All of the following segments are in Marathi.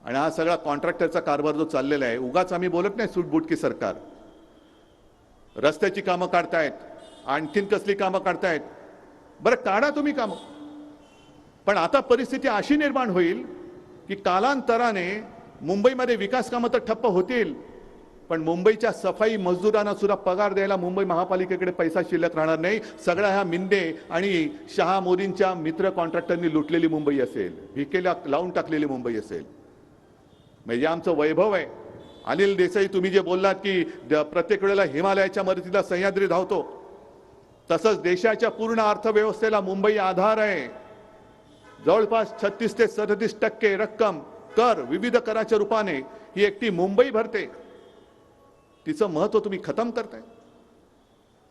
आणि हा सगळा कॉन्ट्रॅक्टरचा कारभार जो चाललेला आहे, उगाच आम्ही बोलत नाही सूटबुटकी सरकार. रस्त्याची कामं काढतायत, आणखीन कसली कामं काढतायत, बरं काढा तुम्ही कामं. पण आता परिस्थिती अशी निर्माण होईल की कालांतराने मुंबईमध्ये विकास कामं तर ठप्प होतील, पण मुंबईच्या सफाई मजदूरांना सुद्धा पगार द्यायला मुंबई महापालिकेकडे पैसा शिल्लक राहणार नाही. सगळ्या ह्या मिंदे आणि शहा मोदींच्या मित्र कॉन्ट्रॅक्टरनी लुटलेली मुंबई असेल, भिकेला लावून टाकलेली मुंबई असेल. म्हणजे आमचं वैभव आहे. अनिल देसाई, तुम्ही जे बोललात की प्रत्येक वेळेला हिमालयाच्या मदतीला सह्याद्री धावतो, तसंच देशाच्या पूर्ण अर्थव्यवस्थेला मुंबई आधार आहे. जवळपास 36 ते 37% रक्कम कर, विविध कराच्या रूपाने ही एकटी मुंबई भरते. तिचं महत्व तुम्ही खतम करताय.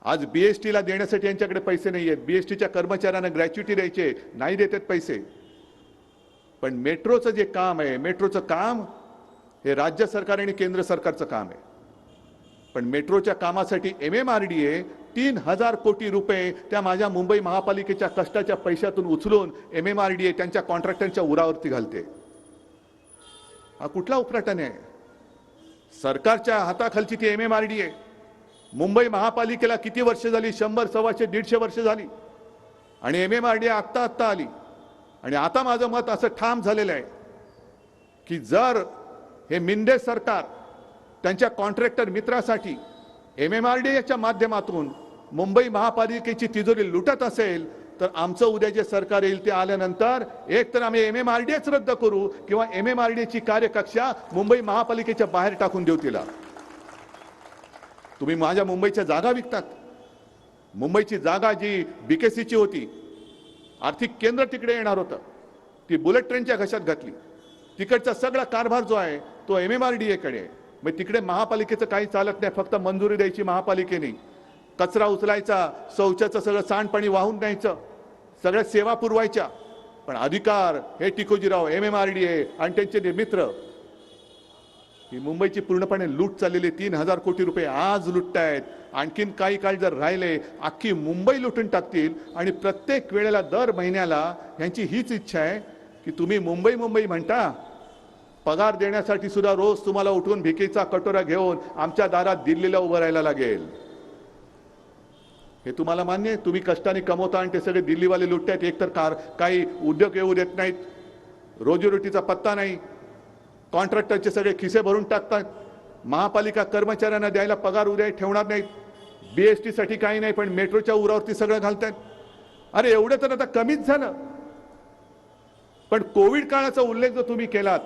आज बीएसटीला देण्यासाठी यांच्याकडे पैसे नाही आहेत. बीएसटीच्या कर्मचाऱ्यांना ग्रॅच्युटी द्यायचे, नाही देतात पैसे. पण मेट्रोचं जे काम आहे, मेट्रोचं काम हे राज्य सरकार आणि केंद्र सरकारचं काम आहे. पण मेट्रोच्या कामासाठी MMRDA 3000 कोटी रुपये त्या माझ्या मुंबई महापालिकेच्या कष्टाच्या पैशातून उचलून MMRDA त्यांच्या कॉन्ट्रॅक्टरच्या उरावरती घालते. हा कुठला उपराटन आहे? सरकारच्या हाताखालची ती MMRDA. मुंबई महापालिकेला किती वर्ष झाली? 100, 125, 150 वर्ष झाली. आणि MMRDA आत्ता आली. आणि आता माझं मत असं ठाम झालेलं आहे की जर हे मिंदे सरकार त्यांच्या कॉन्ट्रॅक्टर मित्रासाठी MMRDAच्या माध्यमातून मुंबई महापालिकेची तिजोरी लुटत असेल, तर आमचं उद्या जे सरकार येईल ते आल्यानंतर एक तर आम्ही MMRDAच रद्द करू किंवा MMRDAची कार्यकक्षा मुंबई महापालिकेच्या बाहेर टाकून देऊ तिला. तुम्ही माझ्या मुंबईच्या जागा विकतात. मुंबईची जागा जी BKCची होती, आर्थिक केंद्र तिकडे येणार होतं, ती बुलेट ट्रेनच्या घशात घातली. तिकडचा सगळा कारभार जो आहे तो MMRDAकडे आहे. मग तिकडे महापालिकेचं काही चालत नाही, फक्त मंजुरी द्यायची महापालिकेने, कचरा उचलायचा, शौचाचं सगळं सांडपाणी वाहून न्यायचं, सगळ्या सेवा पुरवायच्या. पण अधिकार हे टिकोजीराव, MMRDA आणि त्यांचे मित्र ही मुंबईची पूर्णपणे लूट चाललेली. 3000 कोटी रुपये आज लुटतायत. आणखीन काही काळ जर राहिले अख्खी मुंबई लुटून टाकतील. आणि प्रत्येक वेळेला दर महिन्याला यांची हीच इच्छा आहे की तुम्ही मुंबई मुंबई म्हणता, पगार देण्यासाठी सुद्धा रोज तुम्हाला उठून भिकेचा कटोरा घेऊन आमच्या दारात दिल्लीला उभं राहायला लागेल. हे तुम्हाला मान्य आहे? तुम्ही कष्टाने कमवता आणि ते सगळे दिल्लीवाले लुटतात. एकतर काही उद्योग येऊ देत नाहीत, रोजीरोटीचा पत्ता नाही, कॉन्ट्रॅक्टरचे सगळे खिसे भरून टाकतात, महापालिका कर्मचाऱ्यांना द्यायला पगार उद्या ठेवणार नाहीत, BSTसाठी काही नाही, पण मेट्रोच्या उरावरती सगळं घालतात. अरे एवढं तर आता कमीच झालं. पण कोविड काळाचा उल्लेख जो तुम्ही केलात,